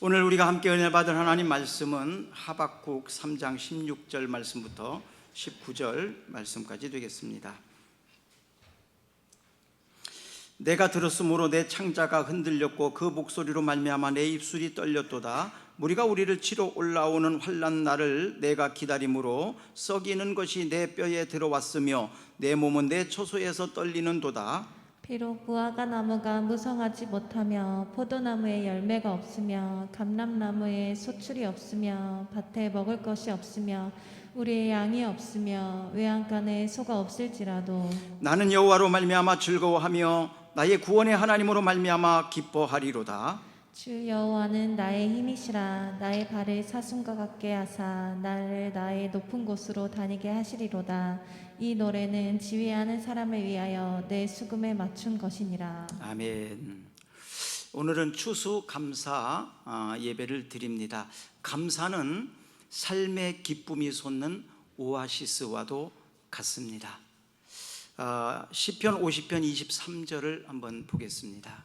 오늘 우리가 함께 은혜 받은 하나님 말씀은 하박국 3장 16절 말씀부터 19절 말씀까지 되겠습니다. 내가 들었으므로 내 창자가 흔들렸고 그 목소리로 말미암아 내 입술이 떨렸도다. 무리가 우리를 치러 올라오는 환난 날을 내가 기다림으로 썩이는 것이 내 뼈에 들어왔으며 내 몸은 내 처소에서 떨리는도다. 비록 무화과 나무가 무성하지 못하며 포도나무에 열매가 없으며 감람나무에 소출이 없으며 밭에 먹을 것이 없으며 우리의 양이 없으며 외양간에 소가 없을지라도 나는 여호와로 말미암아 즐거워하며 나의 구원의 하나님으로 말미암아 기뻐하리로다. 주 여호와는 나의 힘이시라. 나의 발을 사슴과 같게 하사 나를 나의 높은 곳으로 다니게 하시리로다. 이 노래는 지휘하는 사람을 위하여 내 수금에 맞춘 것이니라. 아멘. 오늘은 추수 감사 예배를 드립니다. 감사는 삶의 기쁨이 솟는 오아시스와도 같습니다. 시편 50편 23절을 한번 보겠습니다.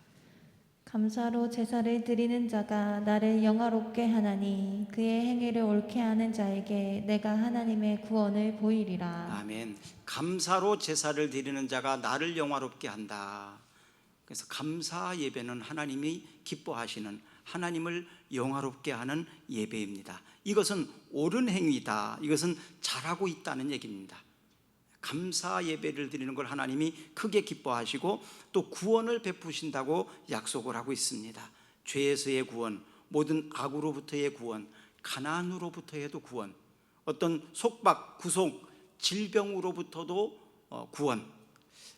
감사로 제사를 드리는 자가 나를 영화롭게 하나니 그의 행위를 옳게 하는 자에게 내가 하나님의 구원을 보이리라. 아멘. 감사로 제사를 드리는 자가 나를 영화롭게 한다. 그래서 감사 예배는 하나님이 기뻐하시는, 하나님을 영화롭게 하는 예배입니다. 이것은 옳은 행위다. 이것은 잘하고 있다는 얘기입니다. 감사 예배를 드리는 걸 하나님이 크게 기뻐하시고 또 구원을 베푸신다고 약속을 하고 있습니다. 죄에서의 구원, 모든 악으로부터의 구원, 가난으로부터의도 구원, 어떤 속박, 구속, 질병으로부터도 구원.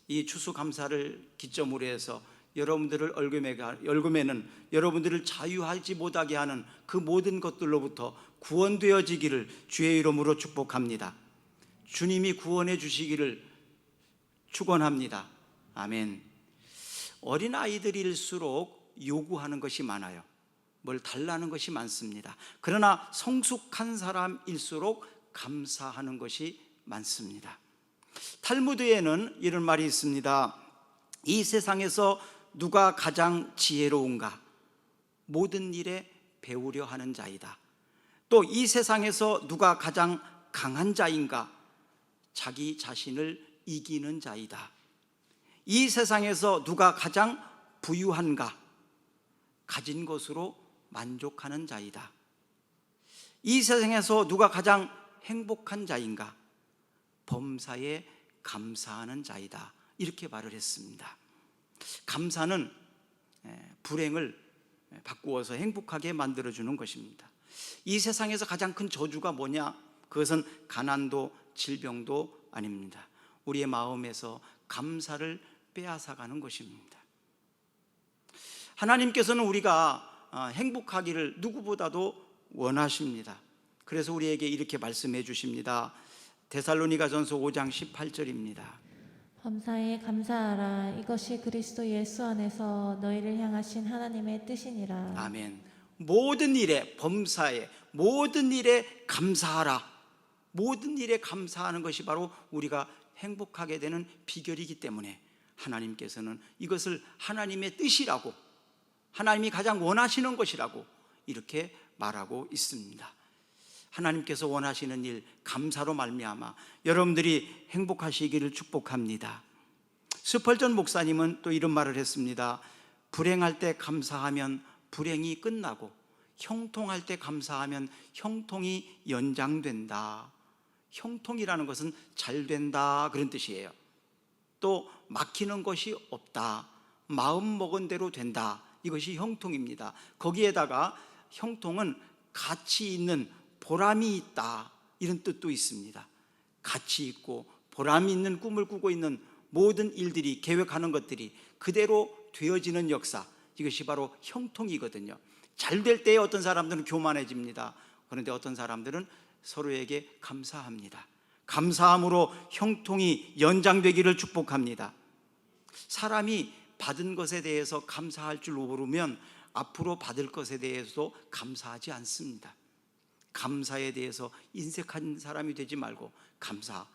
이 추수감사를 기점으로 해서 여러분들을 얼금에는 여러분들을 자유하지 못하게 하는 그 모든 것들로부터 구원되어지기를 주의 이름으로 축복합니다. 주님이 구원해 주시기를 축원합니다. 아멘. 어린아이들일수록 요구하는 것이 많아요. 뭘 달라는 것이 많습니다. 그러나 성숙한 사람일수록 감사하는 것이 많습니다. 탈무드에는 이런 말이 있습니다. 이 세상에서 누가 가장 지혜로운가? 모든 일에 배우려 하는 자이다. 또 이 세상에서 누가 가장 강한 자인가? 자기 자신을 이기는 자이다. 이 세상에서 누가 가장 부유한가? 가진 것으로 만족하는 자이다. 이 세상에서 누가 가장 행복한 자인가? 범사에 감사하는 자이다. 이렇게 말을 했습니다. 감사는 불행을 바꾸어서 행복하게 만들어주는 것입니다. 이 세상에서 가장 큰 저주가 뭐냐? 그것은 가난도 질병도 아닙니다. 우리의 마음에서 감사를 빼앗아가는 것입니다. 하나님께서는 우리가 행복하기를 누구보다도 원하십니다. 그래서 우리에게 이렇게 말씀해 주십니다. 데살로니가전서 5장 18절입니다. 범사에 감사하라. 이것이 그리스도 예수 안에서 너희를 향하신 하나님의 뜻이니라. 아멘. 모든 일에, 범사에 모든 일에 감사하라. 모든 일에 감사하는 것이 바로 우리가 행복하게 되는 비결이기 때문에 하나님께서는 이것을 하나님의 뜻이라고, 하나님이 가장 원하시는 것이라고 이렇게 말하고 있습니다. 하나님께서 원하시는 일, 감사로 말미암아 여러분들이 행복하시기를 축복합니다. 스펄전 목사님은 또 이런 말을 했습니다. 불행할 때 감사하면 불행이 끝나고 형통할 때 감사하면 형통이 연장된다. 형통이라는 것은 잘 된다, 그런 뜻이에요. 또 막히는 것이 없다, 마음 먹은 대로 된다, 이것이 형통입니다. 거기에다가 형통은 가치 있는, 보람이 있다, 이런 뜻도 있습니다. 가치 있고 보람이 있는 꿈을 꾸고 있는 모든 일들이, 계획하는 것들이 그대로 되어지는 역사, 이것이 바로 형통이거든요. 잘 될 때에 어떤 사람들은 교만해집니다. 그런데 어떤 사람들은 서로에게 감사합니다. 감사함으로 형통이 연장되기를 축복합니다. 사람이 받은 것에 대해서 감사할 줄 모르면 앞으로 받을 것에 대해서도 감사하지 않습니다. 감사에 대해서 인색한 사람이 되지 말고 감사,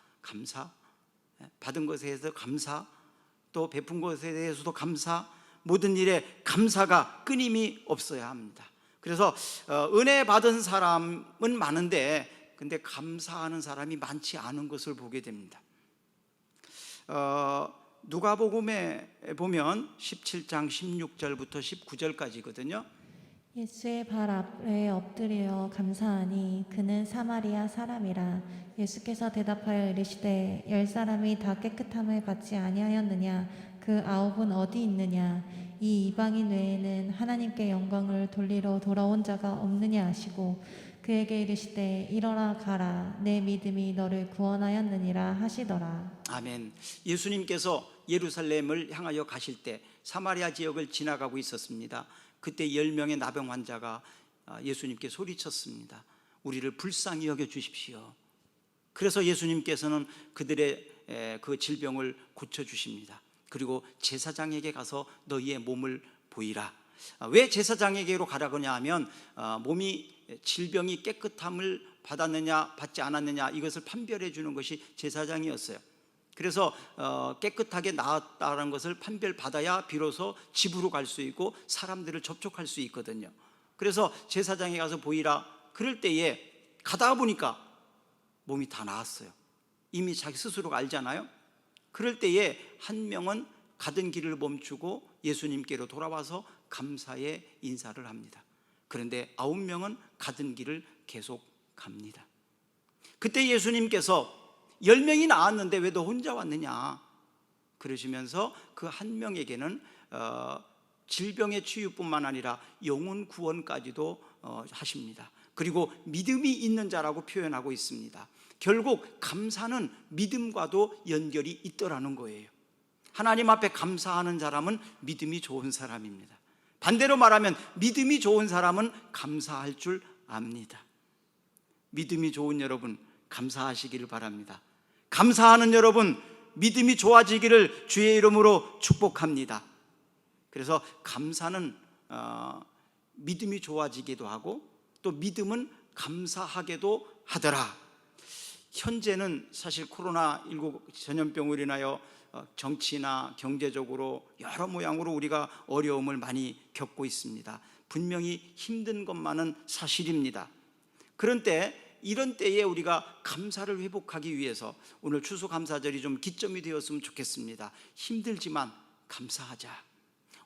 받은 것에 대해서 감사, 또 베푼 것에 대해서도 감사, 모든 일에 감사가 끊임이 없어야 합니다. 그래서 은혜 받은 사람은 많은데 근데 감사하는 사람이 많지 않은 것을 보게 됩니다. 누가복음에 보면 17장 16절부터 19절까지거든요. 예수의 발 아래 엎드려 감사하니 그는 사마리아 사람이라. 예수께서 대답하여 이르시되 10사람이 다 깨끗함을 받지 아니하였느냐? 그 9은 어디 있느냐? 이 이방인 외에는 하나님께 영광을 돌리러 돌아온 자가 없느냐 하시고 그에게 이르시되 일어나 가라, 내 믿음이 너를 구원하였느니라 하시더라. 아멘. 예수님께서 예루살렘을 향하여 가실 때 사마리아 지역을 지나가고 있었습니다. 그때 10명의 나병 환자가 예수님께 소리쳤습니다. 우리를 불쌍히 여겨 주십시오. 그래서 예수님께서는 그들의 그 질병을 고쳐 주십니다. 그리고 제사장에게 가서 너희의 몸을 보이라. 왜 제사장에게로 가라고냐 하면 몸이 질병이 깨끗함을 받았느냐 받지 않았느냐 이것을 판별해 주는 것이 제사장이었어요. 그래서 깨끗하게 나았다는 것을 판별받아야 비로소 집으로 갈 수 있고 사람들을 접촉할 수 있거든요. 그래서 제사장에 가서 보이라. 그럴 때에 가다 보니까 몸이 다 나았어요. 이미 자기 스스로가 알잖아요. 그럴 때에 한 명은 가던 길을 멈추고 예수님께로 돌아와서 감사의 인사를 합니다. 그런데 9명은 가던 길을 계속 갑니다. 그때 예수님께서 10명이 나왔는데 왜 너 혼자 왔느냐 그러시면서 그 한 명에게는 질병의 치유뿐만 아니라 영혼 구원까지도 하십니다. 그리고 믿음이 있는 자라고 표현하고 있습니다. 결국 감사는 믿음과도 연결이 있더라는 거예요. 하나님 앞에 감사하는 사람은 믿음이 좋은 사람입니다. 반대로 말하면 믿음이 좋은 사람은 감사할 줄 압니다. 믿음이 좋은 여러분 감사하시기를 바랍니다. 감사하는 여러분 믿음이 좋아지기를 주의 이름으로 축복합니다. 그래서 감사는 믿음이 좋아지기도 하고 또 믿음은 감사하게도 하더라. 현재는 사실 코로나19 전염병으로 인하여 정치나 경제적으로 여러 모양으로 우리가 어려움을 많이 겪고 있습니다. 분명히 힘든 것만은 사실입니다. 그런데 이런 때에 우리가 감사를 회복하기 위해서 오늘 추수감사절이 좀 기점이 되었으면 좋겠습니다. 힘들지만 감사하자.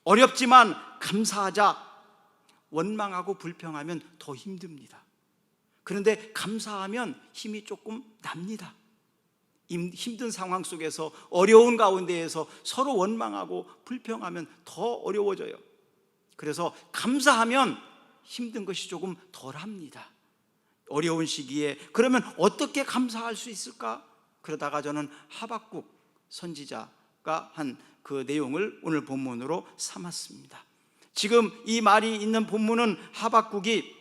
어렵지만 감사하자. 원망하고 불평하면 더 힘듭니다. 그런데 감사하면 힘이 조금 납니다. 힘든 상황 속에서 어려운 가운데에서 서로 원망하고 불평하면 더 어려워져요. 그래서 감사하면 힘든 것이 조금 덜합니다. 어려운 시기에 그러면 어떻게 감사할 수 있을까? 그러다가 저는 하박국 선지자가 한 그 내용을 오늘 본문으로 삼았습니다. 지금 이 말이 있는 본문은 하박국이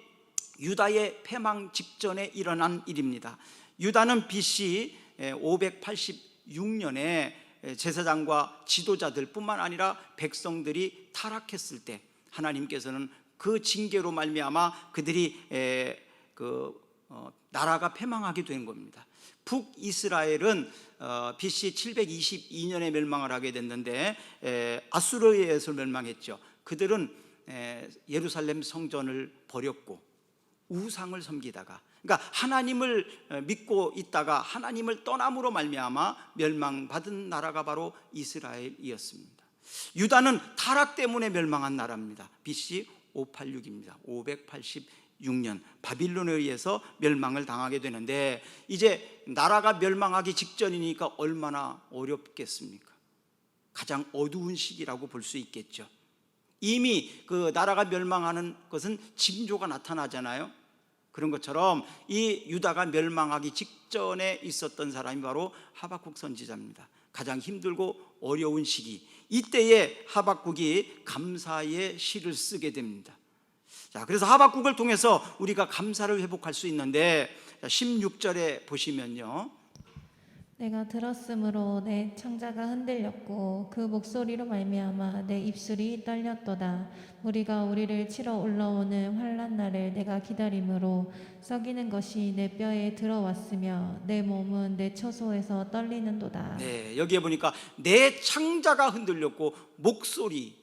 유다의 패망 직전에 일어난 일입니다. 유다는 BC 586년에 제사장과 지도자들 뿐만 아니라 백성들이 타락했을 때 하나님께서는 그 징계로 말미암아 그들이 나라가 패망하게 된 겁니다. 북이스라엘은 BC 722년에 멸망을 하게 됐는데 아수르에 의해서 멸망했죠. 그들은 예루살렘 성전을 버렸고 우상을 섬기다가 그러니까 하나님을 믿고 있다가 하나님을 떠남으로 말미암아 멸망받은 나라가 바로 이스라엘이었습니다. 유다는 타락 때문에 멸망한 나라입니다. BC 586입니다. 586년 바빌론에 의해서 멸망을 당하게 되는데 이제 나라가 멸망하기 직전이니까 얼마나 어렵겠습니까? 가장 어두운 시기라고 볼 수 있겠죠. 이미 그 나라가 멸망하는 것은 징조가 나타나잖아요. 그런 것처럼 이 유다가 멸망하기 직전에 있었던 사람이 바로 하박국 선지자입니다. 가장 힘들고 어려운 시기, 이때에 하박국이 감사의 시를 쓰게 됩니다. 자, 그래서 하박국을 통해서 우리가 감사를 회복할 수 있는데 16절에 보시면요, 내가 들었으므로 내 창자가 흔들렸고 그 목소리로 말미암아 내 입술이 떨렸도다. 무리가 우리를 치러 올라오는 환난 날을 내가 기다림으로 썩이는 것이 내 뼈에 들어왔으며 내 몸은 내 처소에서 떨리는도다. 네, 여기에 보니까 내 창자가 흔들렸고 목소리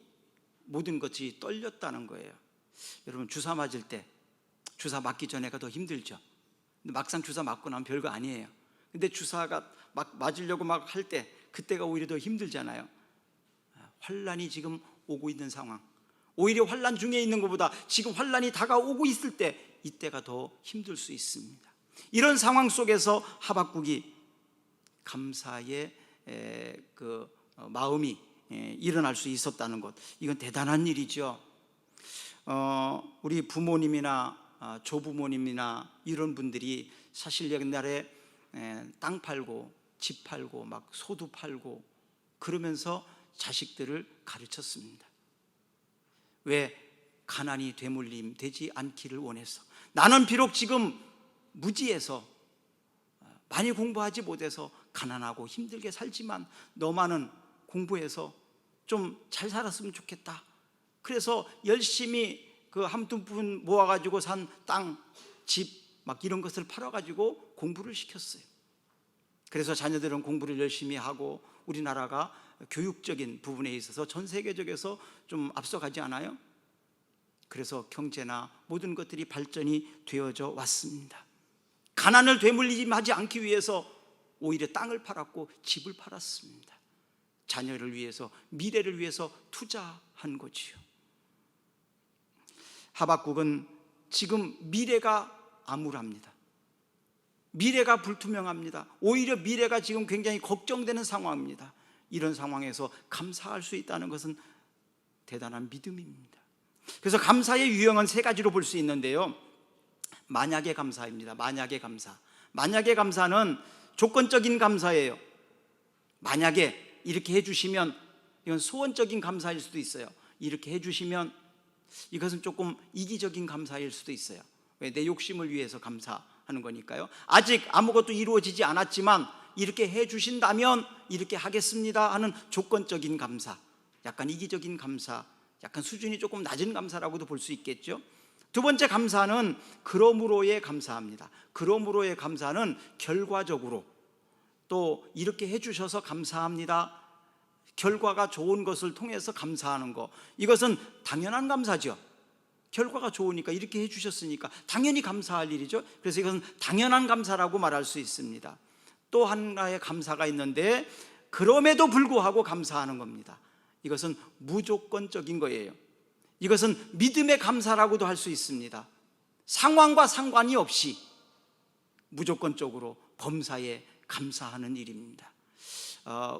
모든 것이 떨렸다는 거예요. 여러분, 주사 맞을 때 주사 맞기 전에가 더 힘들죠. 근데 막상 주사 맞고 나면 별거 아니에요. 근데 주사가 막 맞으려고 막 할 때 그때가 오히려 더 힘들잖아요. 환란이 지금 오고 있는 상황, 오히려 환란 중에 있는 것보다 지금 환란이 다가오고 있을 때 이때가 더 힘들 수 있습니다. 이런 상황 속에서 하박국이 감사의 마음이 일어날 수 있었다는 것, 이건 대단한 일이죠. 우리 부모님이나 조부모님이나 이런 분들이 사실 옛날에 땅 팔고 집 팔고 막 소도 팔고 그러면서 자식들을 가르쳤습니다. 왜? 가난이 되물림 되지 않기를 원해서. 나는 비록 지금 무지해서 많이 공부하지 못해서 가난하고 힘들게 살지만 너만은 공부해서 좀 잘 살았으면 좋겠다. 그래서 열심히 그 한 두 푼 모아가지고 산 땅, 집 막 이런 것을 팔아가지고 공부를 시켰어요. 그래서 자녀들은 공부를 열심히 하고 우리나라가 교육적인 부분에 있어서 전 세계적에서 좀 앞서가지 않아요? 그래서 경제나 모든 것들이 발전이 되어져 왔습니다. 가난을 되물림하지 않기 위해서 오히려 땅을 팔았고 집을 팔았습니다. 자녀를 위해서, 미래를 위해서 투자한 거지요. 하박국은 지금 미래가 암울합니다. 미래가 불투명합니다. 오히려 미래가 지금 굉장히 걱정되는 상황입니다. 이런 상황에서 감사할 수 있다는 것은 대단한 믿음입니다. 그래서 감사의 유형은 세 가지로 볼 수 있는데요, 만약의 감사입니다. 만약의 감사. 만약의 감사는 조건적인 감사예요. 만약에 이렇게 해주시면, 이건 소원적인 감사일 수도 있어요. 이렇게 해주시면, 이것은 조금 이기적인 감사일 수도 있어요. 왜? 내 욕심을 위해서 감사하는 거니까요. 아직 아무것도 이루어지지 않았지만 이렇게 해주신다면 이렇게 하겠습니다 하는 조건적인 감사, 약간 이기적인 감사, 약간 수준이 조금 낮은 감사라고도 볼 수 있겠죠. 두 번째 감사는 그러므로의 감사합니다. 그러므로의 감사는 결과적으로 또 이렇게 해주셔서 감사합니다, 결과가 좋은 것을 통해서 감사하는 것, 이것은 당연한 감사죠. 결과가 좋으니까, 이렇게 해주셨으니까 당연히 감사할 일이죠. 그래서 이것은 당연한 감사라고 말할 수 있습니다. 또 하나의 감사가 있는데 그럼에도 불구하고 감사하는 겁니다. 이것은 무조건적인 거예요. 이것은 믿음의 감사라고도 할 수 있습니다. 상황과 상관이 없이 무조건적으로 범사에 감사하는 일입니다.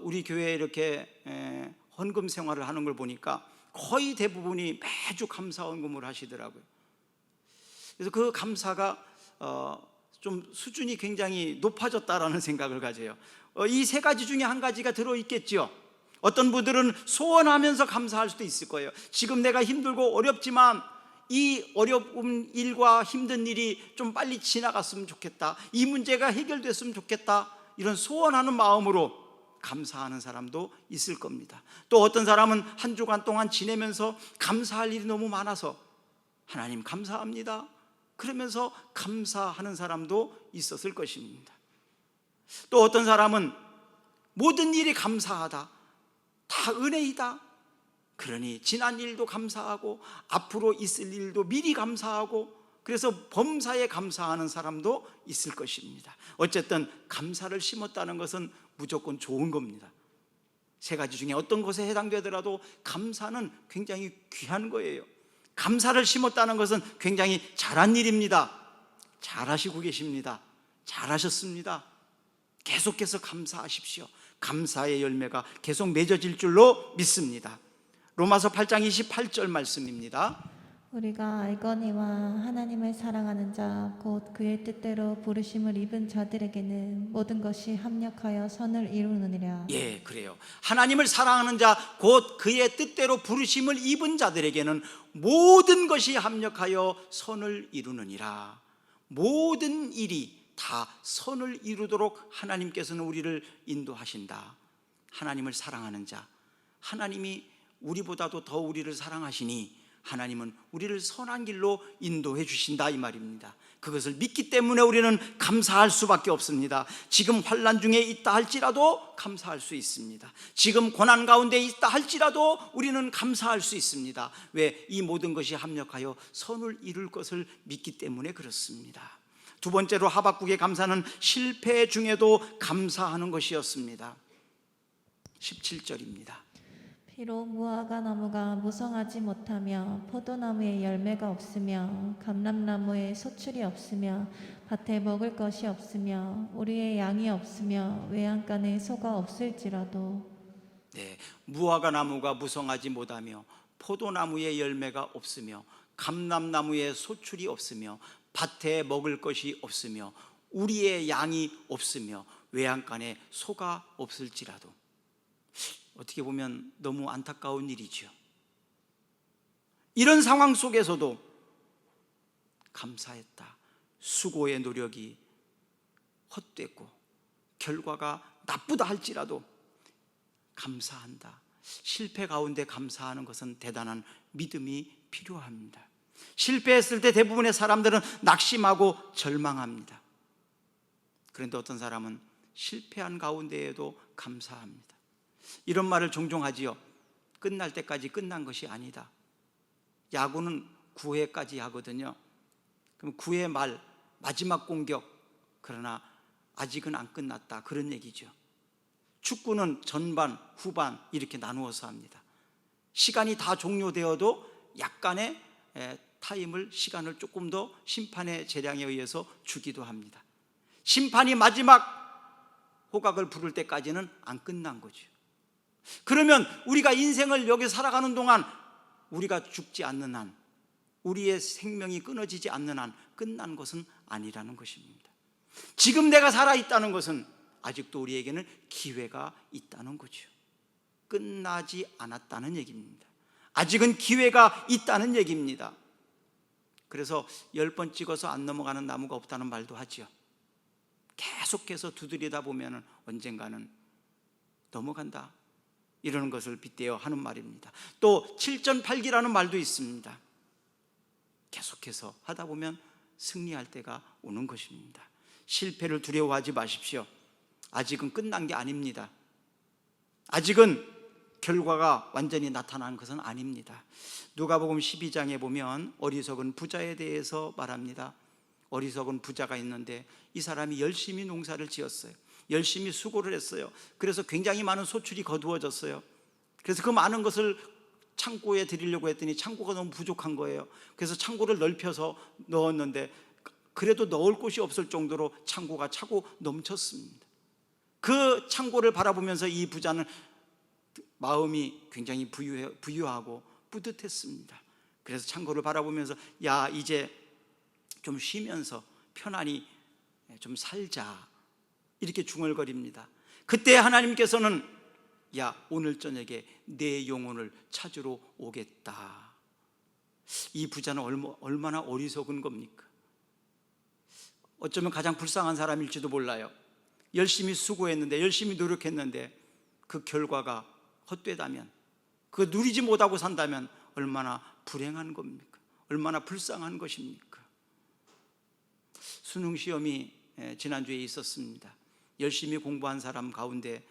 우리 교회에 이렇게 헌금 생활을 하는 걸 보니까 거의 대부분이 매주 감사 헌금을 하시더라고요. 그래서 그 감사가 좀 수준이 굉장히 높아졌다라는 생각을 가져요. 이 세 가지 중에 한 가지가 들어있겠죠. 어떤 분들은 소원하면서 감사할 수도 있을 거예요. 지금 내가 힘들고 어렵지만 이 어려운 일과 힘든 일이 좀 빨리 지나갔으면 좋겠다, 이 문제가 해결됐으면 좋겠다, 이런 소원하는 마음으로 감사하는 사람도 있을 겁니다. 또 어떤 사람은 한 주간 동안 지내면서 감사할 일이 너무 많아서 하나님 감사합니다 그러면서 감사하는 사람도 있었을 것입니다. 또 어떤 사람은 모든 일이 감사하다, 다 은혜이다, 그러니 지난 일도 감사하고 앞으로 있을 일도 미리 감사하고, 그래서 범사에 감사하는 사람도 있을 것입니다. 어쨌든 감사를 심었다는 것은 무조건 좋은 겁니다. 세 가지 중에 어떤 것에 해당되더라도 감사는 굉장히 귀한 거예요. 감사를 심었다는 것은 굉장히 잘한 일입니다. 잘하시고 계십니다. 잘하셨습니다. 계속해서 감사하십시오. 감사의 열매가 계속 맺어질 줄로 믿습니다. 로마서 8장 28절 말씀입니다. 우리가 알거니와 하나님을 사랑하는 자 곧 그의 뜻대로 부르심을 입은 자들에게는 모든 것이 합력하여 선을 이루느니라. 예, 그래요. 하나님을 사랑하는 자 곧 그의 뜻대로 부르심을 입은 자들에게는 모든 것이 합력하여 선을 이루느니라. 모든 일이 다 선을 이루도록 하나님께서는 우리를 인도하신다. 하나님을 사랑하는 자, 하나님이 우리보다도 더 우리를 사랑하시니 하나님은 우리를 선한 길로 인도해 주신다 이 말입니다. 그것을 믿기 때문에 우리는 감사할 수밖에 없습니다. 지금 환난 중에 있다 할지라도 감사할 수 있습니다. 지금 고난 가운데 있다 할지라도 우리는 감사할 수 있습니다. 왜? 이 모든 것이 합력하여 선을 이룰 것을 믿기 때문에 그렇습니다. 두 번째로 하박국의 감사는 실패 중에도 감사하는 것이었습니다. 17절입니다. 비록 무화과 나무가 무성하지 못하며 포도나무에 열매가 없으며 감람나무에 소출이 없으며 밭에 먹을 것이 없으며 우리의 양이 없으며 외양간에 소가 없을지라도. 네, 무화과 나무가 무성하지 못하며 포도나무에 열매가 없으며 감람나무에 소출이 없으며 밭에 먹을 것이 없으며 우리의 양이 없으며 외양간에 소가 없을지라도. 어떻게 보면 너무 안타까운 일이죠. 이런 상황 속에서도 감사했다. 수고의 노력이 헛되고 결과가 나쁘다 할지라도 감사한다. 실패 가운데 감사하는 것은 대단한 믿음이 필요합니다. 실패했을 때 대부분의 사람들은 낙심하고 절망합니다. 그런데 어떤 사람은 실패한 가운데에도 감사합니다. 이런 말을 종종 하지요. 끝날 때까지 끝난 것이 아니다. 야구는 9회까지 하거든요. 그럼 9회 말 마지막 공격, 그러나 아직은 안 끝났다, 그런 얘기죠. 축구는 전반, 후반 이렇게 나누어서 합니다. 시간이 다 종료되어도 약간의 시간을 조금 더 심판의 재량에 의해서 주기도 합니다. 심판이 마지막 호각을 부를 때까지는 안 끝난 거죠. 그러면 우리가 인생을 여기 살아가는 동안 우리가 죽지 않는 한, 우리의 생명이 끊어지지 않는 한 끝난 것은 아니라는 것입니다. 지금 내가 살아있다는 것은 아직도 우리에게는 기회가 있다는 거죠. 끝나지 않았다는 얘기입니다. 아직은 기회가 있다는 얘기입니다. 그래서 10번 찍어서 안 넘어가는 나무가 없다는 말도 하죠. 계속해서 두드리다 보면 언젠가는 넘어간다, 이러는 것을 빗대어 하는 말입니다. 또 7전8기라는 말도 있습니다. 계속해서 하다 보면 승리할 때가 오는 것입니다. 실패를 두려워하지 마십시오. 아직은 끝난 게 아닙니다. 아직은 결과가 완전히 나타난 것은 아닙니다. 누가복음 12장에 보면 어리석은 부자에 대해서 말합니다. 어리석은 부자가 있는데 이 사람이 열심히 농사를 지었어요. 열심히 수고를 했어요. 그래서 굉장히 많은 소출이 거두어졌어요. 그래서 그 많은 것을 창고에 드리려고 했더니 창고가 너무 부족한 거예요. 그래서 창고를 넓혀서 넣었는데 그래도 넣을 곳이 없을 정도로 창고가 차고 넘쳤습니다. 그 창고를 바라보면서 이 부자는 마음이 굉장히 부유하고 뿌듯했습니다. 그래서 창고를 바라보면서 야, 이제 좀 쉬면서 편안히 좀 살자, 이렇게 중얼거립니다. 그때 하나님께서는 야, 오늘 저녁에 내 영혼을 찾으러 오겠다. 이 부자는 얼마나 어리석은 겁니까? 어쩌면 가장 불쌍한 사람일지도 몰라요. 열심히 수고했는데, 열심히 노력했는데 그 결과가 헛되다면, 그거 누리지 못하고 산다면 얼마나 불행한 겁니까? 얼마나 불쌍한 것입니까? 수능시험이 지난주에 있었습니다. 열심히 공부한 사람 가운데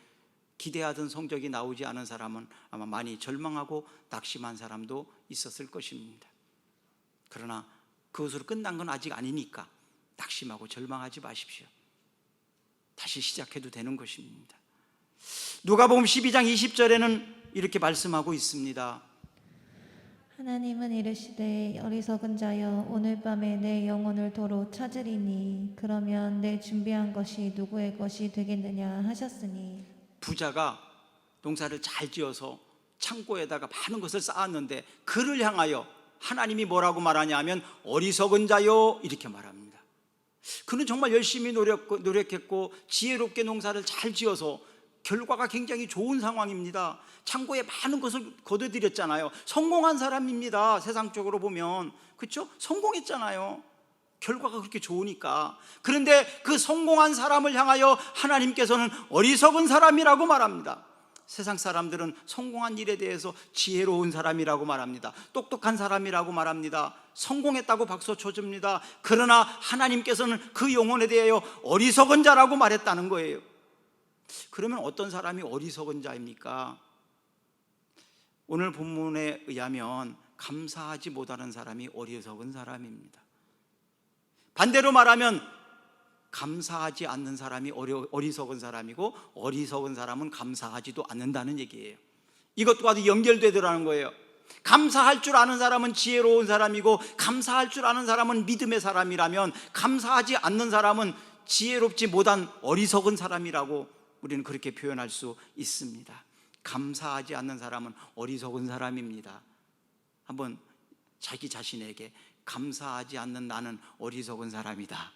기대하던 성적이 나오지 않은 사람은 아마 많이 절망하고 낙심한 사람도 있었을 것입니다. 그러나 그것으로 끝난 건 아직 아니니까 낙심하고 절망하지 마십시오. 다시 시작해도 되는 것입니다. 누가복음 12장 20절에는 이렇게 말씀하고 있습니다. 하나님은 이르시되 어리석은 자여 오늘 밤에 내 영혼을 도로 찾으리니 그러면 내 준비한 것이 누구의 것이 되겠느냐 하셨으니. 부자가 농사를 잘 지어서 창고에다가 많은 것을 쌓았는데 그를 향하여 하나님이 뭐라고 말하냐 하면 어리석은 자요, 이렇게 말합니다. 그는 정말 열심히 노력했고 지혜롭게 농사를 잘 지어서 결과가 굉장히 좋은 상황입니다. 창고에 많은 것을 거둬들였잖아요. 성공한 사람입니다. 세상적으로 보면, 그렇죠? 성공했잖아요. 결과가 그렇게 좋으니까. 그런데 그 성공한 사람을 향하여 하나님께서는 어리석은 사람이라고 말합니다. 세상 사람들은 성공한 일에 대해서 지혜로운 사람이라고 말합니다. 똑똑한 사람이라고 말합니다. 성공했다고 박수 쳐줍니다. 그러나 하나님께서는 그 영혼에 대하여 어리석은 자라고 말했다는 거예요. 그러면 어떤 사람이 어리석은 자입니까? 오늘 본문에 의하면 감사하지 못하는 사람이 어리석은 사람입니다. 반대로 말하면 감사하지 않는 사람이 어리석은 사람이고, 어리석은 사람은 감사하지도 않는다는 얘기예요. 이것과도 연결되더라는 거예요. 감사할 줄 아는 사람은 지혜로운 사람이고, 감사할 줄 아는 사람은 믿음의 사람이라면, 감사하지 않는 사람은 지혜롭지 못한 어리석은 사람이라고 우리는 그렇게 표현할 수 있습니다. 감사하지 않는 사람은 어리석은 사람입니다. 한번 자기 자신에게 감사하지 않는 나는 어리석은 사람이다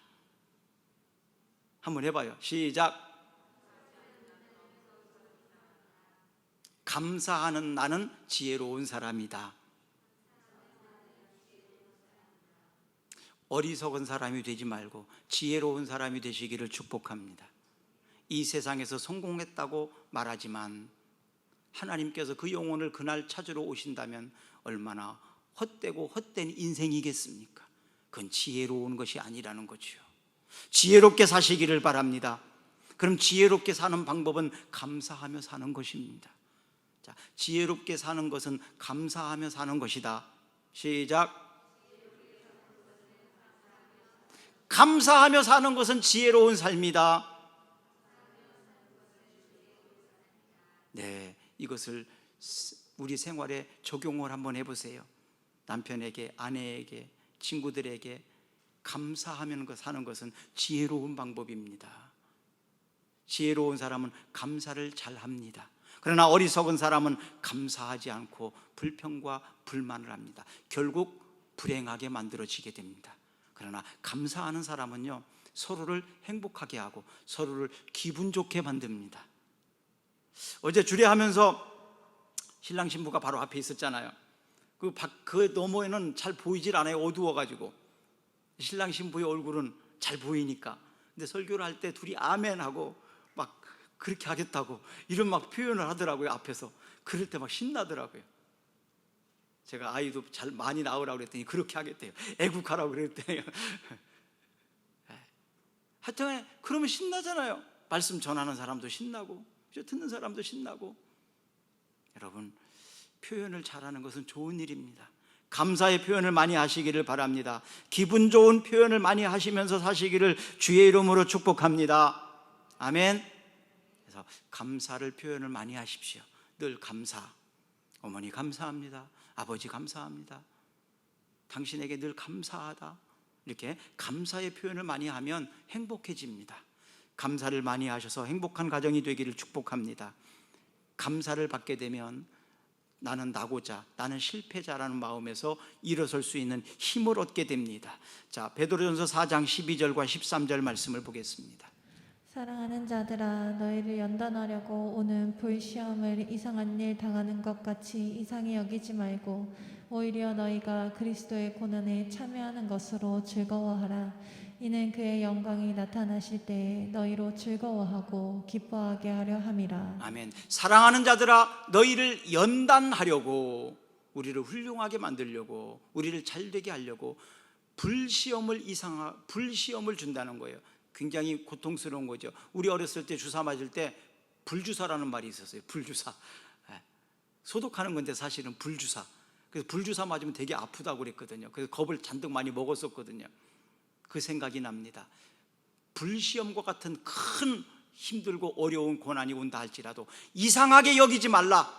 한번 해봐요. 시작. 감사하는 나는 지혜로운 사람이다. 어리석은 사람이 되지 말고 지혜로운 사람이 되시기를 축복합니다. 이 세상에서 성공했다고 말하지만 하나님께서 그 영혼을 그날 찾으러 오신다면 얼마나 헛되고 헛된 인생이겠습니까? 그건 지혜로운 것이 아니라는 거죠. 지혜롭게 사시기를 바랍니다. 그럼 지혜롭게 사는 방법은 감사하며 사는 것입니다. 자, 지혜롭게 사는 것은 감사하며 사는 것이다. 시작. 감사하며 사는 것은 지혜로운 삶이다. 네, 이것을 우리 생활에 적용을 한번 해보세요. 남편에게, 아내에게, 친구들에게 감사하며 사는 것은 지혜로운 방법입니다. 지혜로운 사람은 감사를 잘 합니다. 그러나 어리석은 사람은 감사하지 않고 불평과 불만을 합니다. 결국 불행하게 만들어지게 됩니다. 그러나 감사하는 사람은요, 서로를 행복하게 하고 서로를 기분 좋게 만듭니다. 어제 주례하면서 신랑 신부가 바로 앞에 있었잖아요. 그 너머에는 잘 보이질 않아요. 어두워가지고. 신랑 신부의 얼굴은 잘 보이니까. 근데 설교를 할 때 둘이 아멘하고 막 그렇게 하겠다고 이런 막 표현을 하더라고요. 앞에서. 그럴 때 막 신나더라고요. 제가 아이도 잘 많이 낳으라고 그랬더니 그렇게 하겠대요. 애국하라고 그랬대요. 하여튼 그러면 신나잖아요. 말씀 전하는 사람도 신나고 듣는 사람도 신나고. 여러분, 표현을 잘하는 것은 좋은 일입니다. 감사의 표현을 많이 하시기를 바랍니다. 기분 좋은 표현을 많이 하시면서 사시기를 주의 이름으로 축복합니다. 아멘. 그래서 감사를 표현을 많이 하십시오. 늘 감사. 어머니 감사합니다. 아버지 감사합니다. 당신에게 늘 감사하다. 이렇게 감사의 표현을 많이 하면 행복해집니다. 감사를 많이 하셔서 행복한 가정이 되기를 축복합니다. 감사를 받게 되면 나는 나고자, 나는 실패자라는 마음에서 일어설 수 있는 힘을 얻게 됩니다. 자, 베드로전서 4장 12절과 13절 말씀을 보겠습니다. 사랑하는 자들아, 너희를 연단하려고 오는 불시험을 이상한 일 당하는 것 같이 이상히 여기지 말고 오히려 너희가 그리스도의 고난에 참여하는 것으로 즐거워하라. 이는 그의 영광이 나타나실 때에 너희로 즐거워하고 기뻐하게 하려 함이라. 아멘. 사랑하는 자들아, 너희를 연단하려고, 우리를 훌륭하게 만들려고, 우리를 잘되게 하려고 불시험을 준다는 거예요. 굉장히 고통스러운 거죠. 우리 어렸을 때 주사 맞을 때 불주사라는 말이 있었어요. 불주사. 소독하는 건데 사실은 불주사. 그래서 불주사 맞으면 되게 아프다고 그랬거든요. 그래서 겁을 잔뜩 많이 먹었었거든요. 그 생각이 납니다. 불시험과 같은 큰 힘들고 어려운 고난이 온다 할지라도 이상하게 여기지 말라.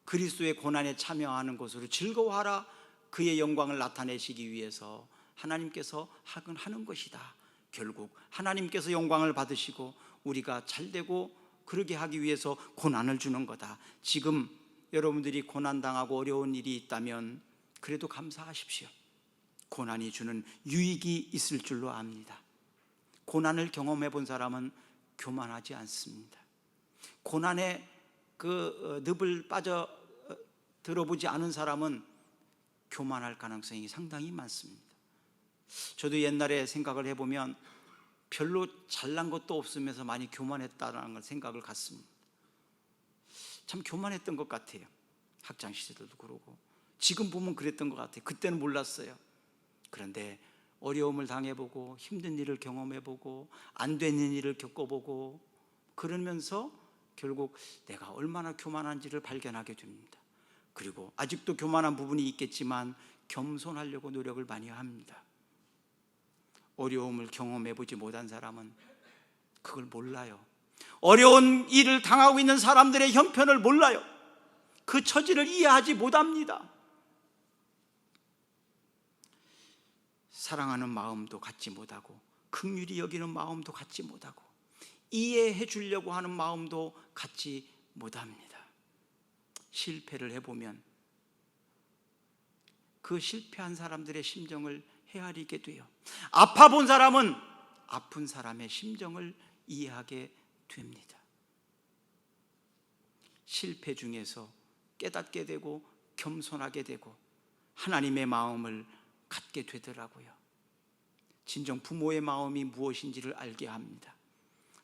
그리스도의 고난에 참여하는 것으로 즐거워하라. 그의 영광을 나타내시기 위해서 하나님께서 하는 것이다. 결국 하나님께서 영광을 받으시고 우리가 잘되고 그러게 하기 위해서 고난을 주는 거다. 지금 여러분들이 고난당하고 어려운 일이 있다면 그래도 감사하십시오. 고난이 주는 유익이 있을 줄로 압니다. 고난을 경험해 본 사람은 교만하지 않습니다. 고난에 늪을 빠져 들어보지 않은 사람은 교만할 가능성이 상당히 많습니다. 저도 옛날에 생각을 해보면 별로 잘난 것도 없으면서 많이 교만했다는 걸 생각을 갖습니다. 참 교만했던 것 같아요. 학창시절도 그러고 지금 보면 그랬던 것 같아요. 그때는 몰랐어요. 그런데 어려움을 당해보고 힘든 일을 경험해보고 안 되는 일을 겪어보고 그러면서 결국 내가 얼마나 교만한지를 발견하게 됩니다. 그리고 아직도 교만한 부분이 있겠지만 겸손하려고 노력을 많이 합니다. 어려움을 경험해보지 못한 사람은 그걸 몰라요. 어려운 일을 당하고 있는 사람들의 형편을 몰라요. 그 처지를 이해하지 못합니다. 사랑하는 마음도 갖지 못하고 긍휼히 여기는 마음도 갖지 못하고 이해해 주려고 하는 마음도 갖지 못합니다. 실패를 해보면 그 실패한 사람들의 심정을 헤아리게 돼요. 아파본 사람은 아픈 사람의 심정을 이해하게 됩니다. 실패 중에서 깨닫게 되고 겸손하게 되고 하나님의 마음을 갖게 되더라고요. 진정 부모의 마음이 무엇인지를 알게 합니다.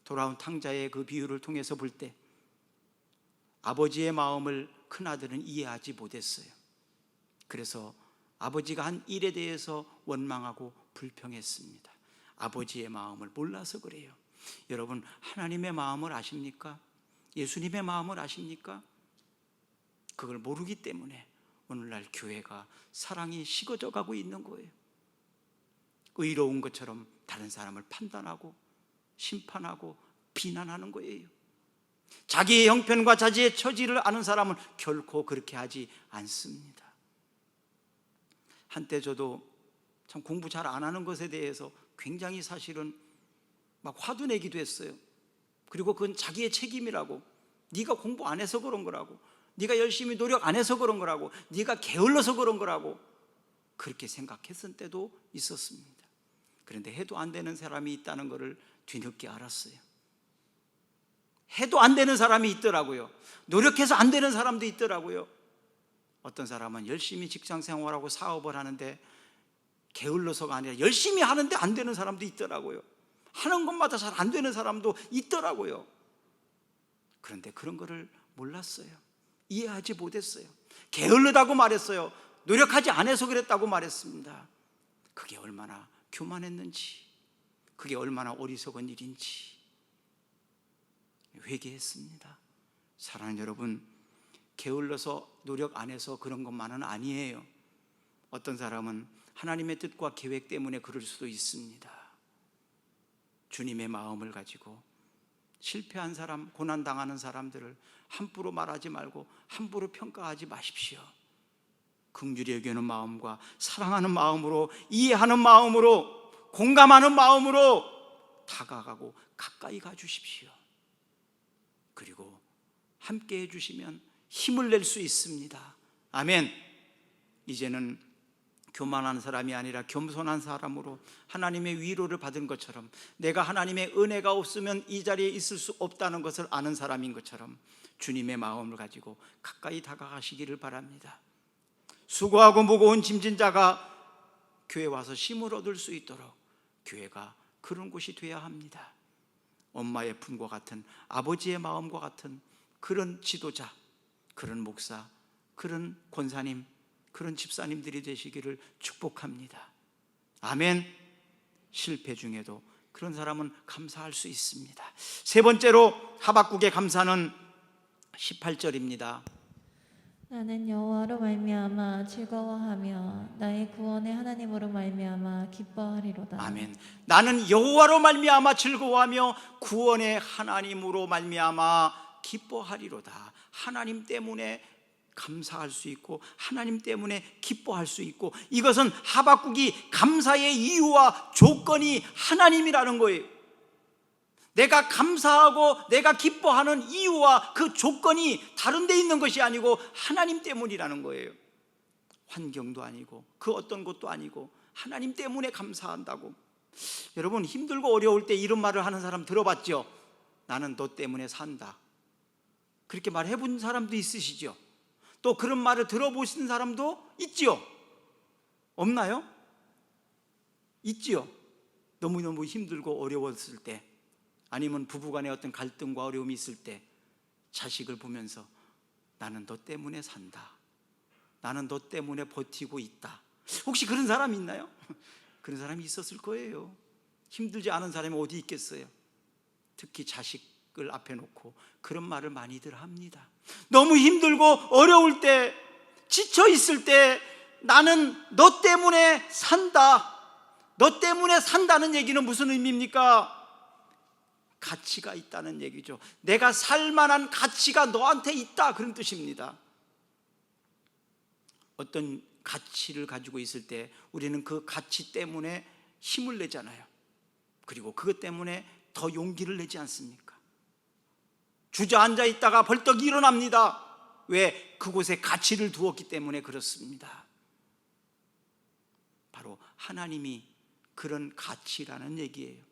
돌아온 탕자의 그 비유를 통해서 볼 때 아버지의 마음을 큰아들은 이해하지 못했어요. 그래서 아버지가 한 일에 대해서 원망하고 불평했습니다. 아버지의 마음을 몰라서 그래요. 여러분, 하나님의 마음을 아십니까? 예수님의 마음을 아십니까? 그걸 모르기 때문에 오늘날 교회가 사랑이 식어져 가고 있는 거예요. 의로운 것처럼 다른 사람을 판단하고 심판하고 비난하는 거예요. 자기의 형편과 자기의 처지를 아는 사람은 결코 그렇게 하지 않습니다. 한때 저도 참 공부 잘 안 하는 것에 대해서 굉장히 사실은 막 화도 내기도 했어요. 그리고 그건 자기의 책임이라고, 네가 공부 안 해서 그런 거라고, 네가 열심히 노력 안 해서 그런 거라고, 네가 게을러서 그런 거라고 그렇게 생각했을 때도 있었습니다. 그런데 해도 안 되는 사람이 있다는 것을 뒤늦게 알았어요. 해도 안 되는 사람이 있더라고요. 노력해서 안 되는 사람도 있더라고요. 어떤 사람은 열심히 직장 생활하고 사업을 하는데 게을러서가 아니라 열심히 하는데 안 되는 사람도 있더라고요. 하는 것마다 잘 안 되는 사람도 있더라고요. 그런데 그런 거를 몰랐어요. 이해하지 못했어요. 게을르다고 말했어요. 노력하지 않아서 그랬다고 말했습니다. 그게 얼마나 교만했는지, 그게 얼마나 어리석은 일인지 회개했습니다. 사랑하는 여러분, 게을러서 노력 안 해서 그런 것만은 아니에요. 어떤 사람은 하나님의 뜻과 계획 때문에 그럴 수도 있습니다. 주님의 마음을 가지고 실패한 사람, 고난당하는 사람들을 함부로 말하지 말고 함부로 평가하지 마십시오. 긍휼히 여기는 마음과 사랑하는 마음으로, 이해하는 마음으로, 공감하는 마음으로 다가가고 가까이 가주십시오. 그리고 함께 해주시면 힘을 낼 수 있습니다. 아멘. 이제는 교만한 사람이 아니라 겸손한 사람으로 하나님의 위로를 받은 것처럼, 내가 하나님의 은혜가 없으면 이 자리에 있을 수 없다는 것을 아는 사람인 것처럼 주님의 마음을 가지고 가까이 다가가시기를 바랍니다. 수고하고 무거운 짐진 자가 교회에 와서 쉼을 얻을 수 있도록 교회가 그런 곳이 되어야 합니다. 엄마의 품과 같은, 아버지의 마음과 같은 그런 지도자, 그런 목사, 그런 권사님, 그런 집사님들이 되시기를 축복합니다. 아멘. 실패 중에도 그런 사람은 감사할 수 있습니다. 세 번째로 하박국의 감사는 18절입니다. 나는 여호와로 말미암아 즐거워하며 나의 구원의 하나님으로 말미암아 기뻐하리로다. 아멘. 나는 여호와로 말미암아 즐거워하며 구원의 하나님으로 말미암아 기뻐하리로다. 하나님 때문에 감사할 수 있고 하나님 때문에 기뻐할 수 있고, 이것은 하박국이 감사의 이유와 조건이 하나님이라는 거예요. 내가 감사하고 내가 기뻐하는 이유와 그 조건이 다른 데 있는 것이 아니고 하나님 때문이라는 거예요. 환경도 아니고 그 어떤 것도 아니고 하나님 때문에 감사한다고. 여러분, 힘들고 어려울 때 이런 말을 하는 사람 들어봤죠? 나는 너 때문에 산다. 그렇게 말해본 사람도 있으시죠? 또 그런 말을 들어보신 사람도 있지요? 없나요? 있지요? 너무너무 힘들고 어려웠을 때, 아니면 부부간에 어떤 갈등과 어려움이 있을 때 자식을 보면서 나는 너 때문에 산다. 나는 너 때문에 버티고 있다. 혹시 그런 사람 있나요? 그런 사람이 있었을 거예요. 힘들지 않은 사람이 어디 있겠어요? 특히 자식을 앞에 놓고 그런 말을 많이들 합니다. 너무 힘들고 어려울 때, 지쳐 있을 때 나는 너 때문에 산다. 너 때문에 산다는 얘기는 무슨 의미입니까? 가치가 있다는 얘기죠. 내가 살 만한 가치가 너한테 있다, 그런 뜻입니다. 어떤 가치를 가지고 있을 때 우리는 그 가치 때문에 힘을 내잖아요. 그리고 그것 때문에 더 용기를 내지 않습니까? 주저앉아 있다가 벌떡 일어납니다. 왜? 그곳에 가치를 두었기 때문에 그렇습니다. 바로 하나님이 그런 가치라는 얘기예요.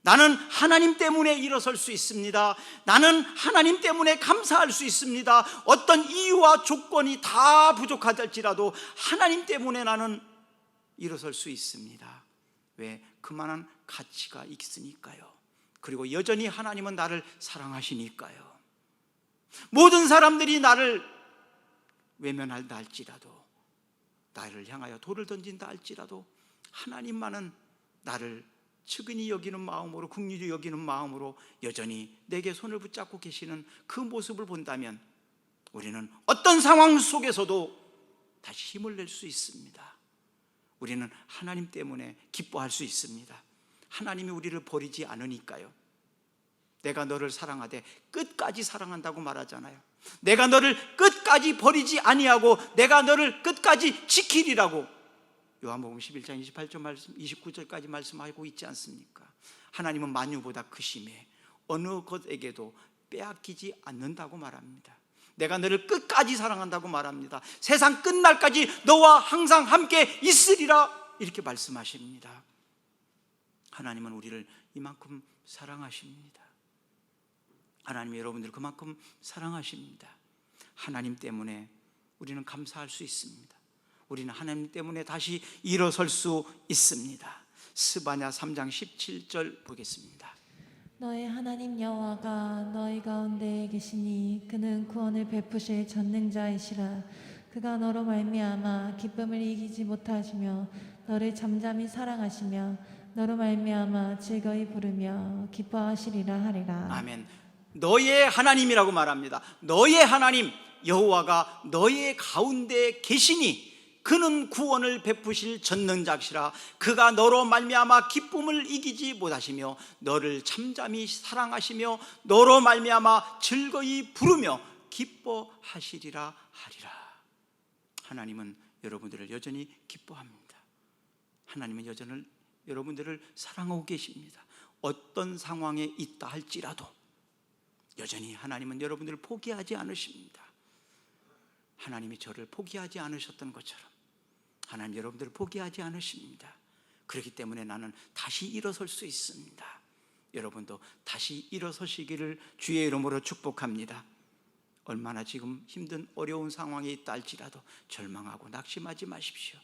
나는 하나님 때문에 일어설 수 있습니다. 나는 하나님 때문에 감사할 수 있습니다. 어떤 이유와 조건이 다 부족하달지라도 하나님 때문에 나는 일어설 수 있습니다. 왜? 그만한 가치가 있으니까요. 그리고 여전히 하나님은 나를 사랑하시니까요. 모든 사람들이 나를 외면한다 할지라도, 나를 향하여 돌을 던진다 할지라도 하나님만은 나를 측은히 여기는 마음으로, 긍휼히 여기는 마음으로 여전히 내게 손을 붙잡고 계시는 그 모습을 본다면 우리는 어떤 상황 속에서도 다시 힘을 낼 수 있습니다. 우리는 하나님 때문에 기뻐할 수 있습니다. 하나님이 우리를 버리지 않으니까요. 내가 너를 사랑하되 끝까지 사랑한다고 말하잖아요. 내가 너를 끝까지 버리지 아니하고 내가 너를 끝까지 지키리라고 요한복음 11장 28절 말씀, 29절까지 말씀하고 있지 않습니까? 하나님은 만유보다 크심에 어느 것에게도 빼앗기지 않는다고 말합니다. 내가 너를 끝까지 사랑한다고 말합니다. 세상 끝날까지 너와 항상 함께 있으리라, 이렇게 말씀하십니다. 하나님은 우리를 이만큼 사랑하십니다. 하나님이 여러분들을 그만큼 사랑하십니다. 하나님 때문에 우리는 감사할 수 있습니다. 우리는 하나님 때문에 다시 일어설 수 있습니다. 스바냐 3장 17절 보겠습니다. 너의 하나님 여호와가 너희 가운데 계시니 그는 구원을 베푸실 전능자이시라. 그가 너로 말미암아 기쁨을 이기지 못하시며 너를 잠잠히 사랑하시며 너로 말미암아 즐거이 부르며 기뻐하시리라 하리라. 아멘. 너의 하나님이라고 말합니다. 너의 하나님 여호와가 너의 가운데 계시니 그는 구원을 베푸실 전능자시라. 그가 너로 말미암아 기쁨을 이기지 못하시며 너를 잠잠히 사랑하시며 너로 말미암아 즐거이 부르며 기뻐하시리라 하리라. 하나님은 여러분들을 여전히 기뻐합니다. 하나님은 여전히 여러분들을 사랑하고 계십니다. 어떤 상황에 있다 할지라도 여전히 하나님은 여러분들을 포기하지 않으십니다. 하나님이 저를 포기하지 않으셨던 것처럼 하나님 여러분들을 포기하지 않으십니다. 그렇기 때문에 나는 다시 일어설 수 있습니다. 여러분도 다시 일어서시기를 주의 이름으로 축복합니다. 얼마나 지금 힘든 어려운 상황에 있다 할지라도 절망하고 낙심하지 마십시오.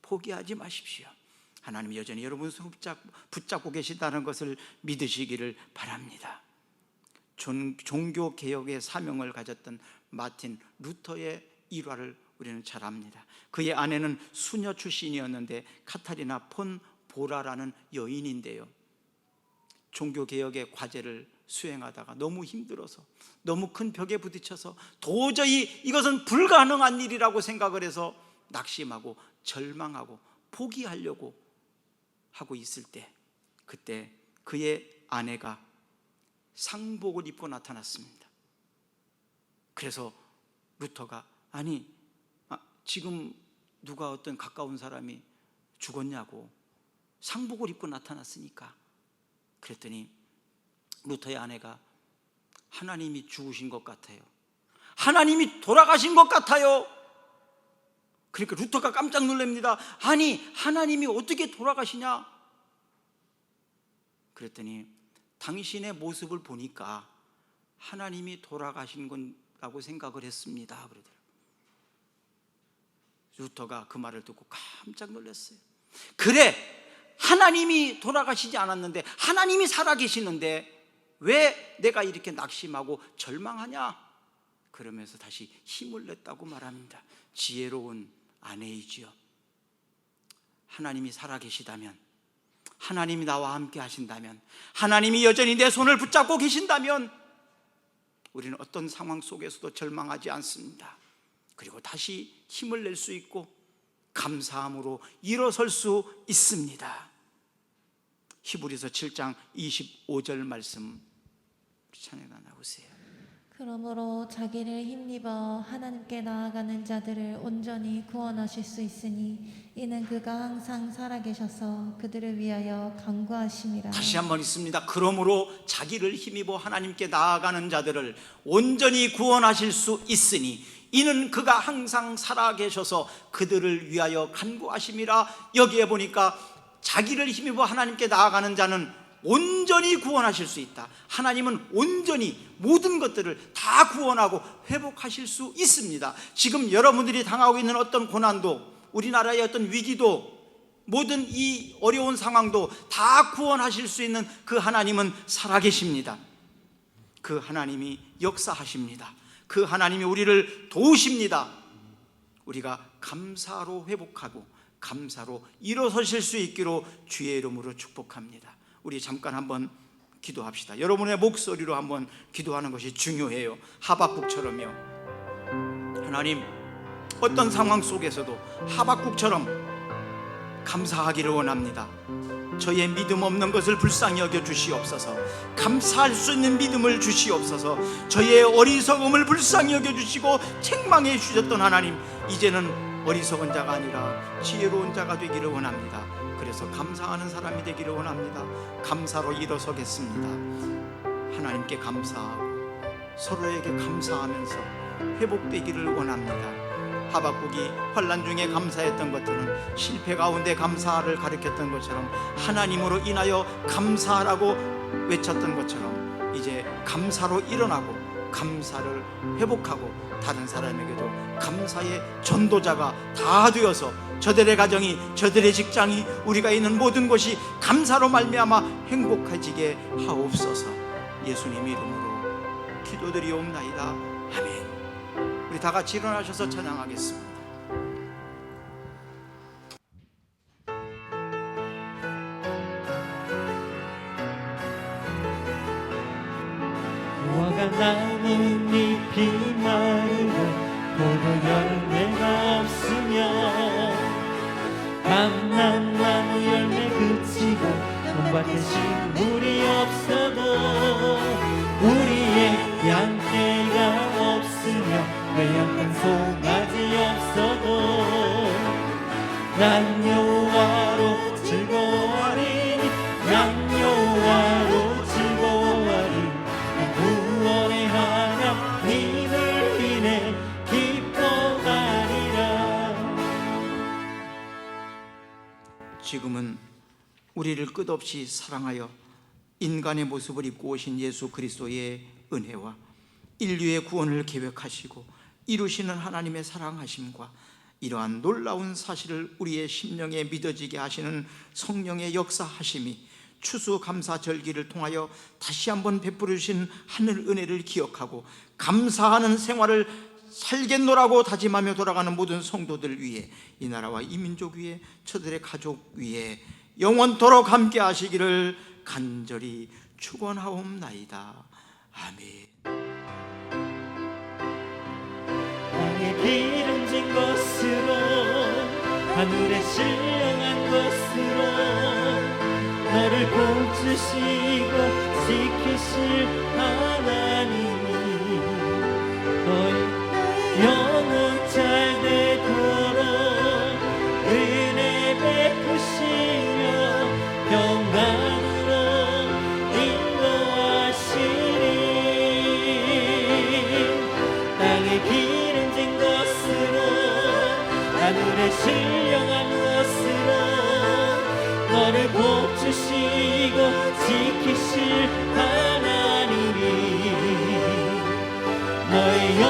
포기하지 마십시오. 하나님이 여전히 여러분을 붙잡고 계신다는 것을 믿으시기를 바랍니다. 종교개혁의 사명을 가졌던 마틴 루터의 일화를 우리는 잘 압니다. 그의 아내는 수녀 출신이었는데 카타리나 폰 보라라는 여인인데요, 종교개혁의 과제를 수행하다가 너무 힘들어서 너무 큰 벽에 부딪혀서 도저히 이것은 불가능한 일이라고 생각을 해서 낙심하고 절망하고 포기하려고 하고 있을 때, 그때 그의 아내가 상복을 입고 나타났습니다. 그래서 루터가 지금 누가 어떤 가까운 사람이 죽었냐고, 상복을 입고 나타났으니까. 그랬더니 루터의 아내가 하나님이 죽으신 것 같아요. 하나님이 돌아가신 것 같아요. 그러니까 루터가 깜짝 놀랍니다. 아니, 하나님이 어떻게 돌아가시냐? 그랬더니 당신의 모습을 보니까 하나님이 돌아가신 거라고 생각을 했습니다. 그러더라고요. 루터가 그 말을 듣고 깜짝 놀랐어요. 그래, 하나님이 돌아가시지 않았는데 하나님이 살아계시는데 왜 내가 이렇게 낙심하고 절망하냐? 그러면서 다시 힘을 냈다고 말합니다. 지혜로운 아내이지요. 하나님이 살아계시다면, 하나님이 나와 함께 하신다면, 하나님이 여전히 내 손을 붙잡고 계신다면 우리는 어떤 상황 속에서도 절망하지 않습니다. 그리고 다시 힘을 낼 수 있고 감사함으로 일어설 수 있습니다. 히브리서 7장 25절 말씀 찬양가 나오세요. 그러므로 자기를 힘입어 하나님께 나아가는 자들을 온전히 구원하실 수 있으니 이는 그가 항상 살아계셔서 그들을 위하여 간구하심이라. 다시 한번 있습니다. 그러므로 자기를 힘입어 하나님께 나아가는 자들을 온전히 구원하실 수 있으니 이는 그가 항상 살아계셔서 그들을 위하여 간구하심이라. 여기에 보니까 자기를 힘입어 하나님께 나아가는 자는 온전히 구원하실 수 있다. 하나님은 온전히 모든 것들을 다 구원하고 회복하실 수 있습니다. 지금 여러분들이 당하고 있는 어떤 고난도, 우리나라의 어떤 위기도, 모든 이 어려운 상황도 다 구원하실 수 있는 그 하나님은 살아계십니다. 그 하나님이 역사하십니다. 그 하나님이 우리를 도우십니다. 우리가 감사로 회복하고 감사로 일어서실 수 있기로 주의 이름으로 축복합니다. 우리 잠깐 한번 기도합시다. 여러분의 목소리로 한번 기도하는 것이 중요해요. 하박국처럼요. 하나님, 어떤 상황 속에서도 하박국처럼 감사하기를 원합니다. 저의 믿음 없는 것을 불쌍히 여겨 주시옵소서. 감사할 수 있는 믿음을 주시옵소서. 저의 어리석음을 불쌍히 여겨 주시고 책망해 주셨던 하나님, 이제는 어리석은 자가 아니라 지혜로운 자가 되기를 원합니다. 그래서 감사하는 사람이 되기를 원합니다. 감사로 일어서겠습니다. 하나님께 감사하고 서로에게 감사하면서 회복되기를 원합니다. 하박국이 환난 중에 감사했던 것들은 실패 가운데 감사를 가르쳤던 것처럼, 하나님으로 인하여 감사하라고 외쳤던 것처럼 이제 감사로 일어나고 감사를 회복하고 다른 사람에게도 감사의 전도자가 다 되어서 저들의 가정이, 저들의 직장이, 우리가 있는 모든 곳이 감사로 말미암아 행복해지게 하옵소서. 예수님 이름으로 기도드리옵나이다. 아멘. 우리 다 같이 일어나셔서 찬양하겠습니다. 무화과 나뭇잎이 마르고 포도 열매가 없으며 감람나무 열매 그치고 논밭에 식물이 없어도 우리의 양떼가 없으며 외양간 송아지 없어도 난 여호와로 즐거워하리. 난 여호와로 즐거워하리. 구원의 하나님을 인해 기뻐하리라. 지금은 우리를 끝없이 사랑하여 인간의 모습을 입고 오신 예수 그리스도의 은혜와 인류의 구원을 계획하시고 이루시는 하나님의 사랑하심과 이러한 놀라운 사실을 우리의 심령에 믿어지게 하시는 성령의 역사하심이 추수감사절기를 통하여 다시 한번 베풀어 주신 하늘 은혜를 기억하고 감사하는 생활을 살겠노라고 다짐하며 돌아가는 모든 성도들 위해, 이 나라와 이 민족 위에, 저들의 가족 위에 영원토록 함께 하시기를 간절히 축원하옵나이다. 아멘. 땅에 기름진 것으로 하늘에 신령한 것으로 너를 보주시고 지키실 하나님이 너의 영혼 잘 되도록 은혜 베푸시며 평강으로 인도하시리. 땅에 기름진 것으로 하늘에 신령한 것으로 너를 복주시고 지키실 하나님이 너의